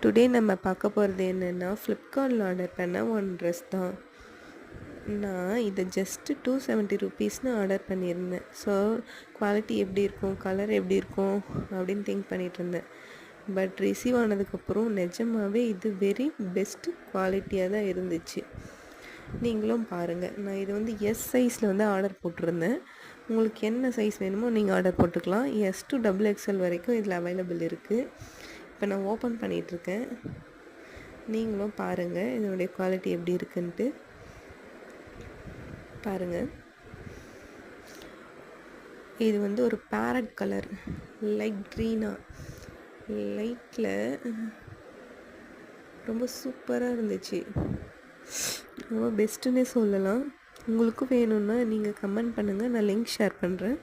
Today நம்ம பார்க்க போகிறது என்னென்னா ஃப்ளிப்கார்ட்டில் ஆர்டர் பண்ண ஒன் ட்ரெஸ் தான். நான் இதை ஜஸ்ட்டு 270 ருபீஸ்னு ஆர்டர் பண்ணியிருந்தேன். ஸோ குவாலிட்டி எப்படி இருக்கும், கலர் எப்படி இருக்கும் அப்படின்னு திங்க் பண்ணிகிட்டு இருந்தேன். பட் ரிசீவ் ஆனதுக்கப்புறம் நிஜமாகவே இது வெரி பெஸ்ட்டு குவாலிட்டியாக தான் இருந்துச்சு. நீங்களும் பாருங்கள். நான் இது வந்து எஸ் சைஸில் ஆர்டர் போட்டிருந்தேன். உங்களுக்கு என்ன சைஸ் வேணுமோ நீங்கள் ஆர்டர் போட்டுக்கலாம். எஸ் to XXL வரைக்கும் இதில் அவைலபிள் இருக்குது. இப்போ நான் ஓப்பன் பண்ணிகிட்ருக்கேன். நீங்களும் பாருங்கள் இதனுடைய குவாலிட்டி எப்படி இருக்குன்ட்டு பாருங்கள். இது ஒரு பேரட் கலர், லைட் க்ரீனாக, லைட்டில் ரொம்ப சூப்பராக இருந்துச்சு. ரொம்ப பெஸ்ட்டுன்னே சொல்லலாம். உங்களுக்கும் வேணும்னா நீங்கள் கமெண்ட் பண்ணுங்கள், நான் லிங்க் ஷேர் பண்ணுறேன்.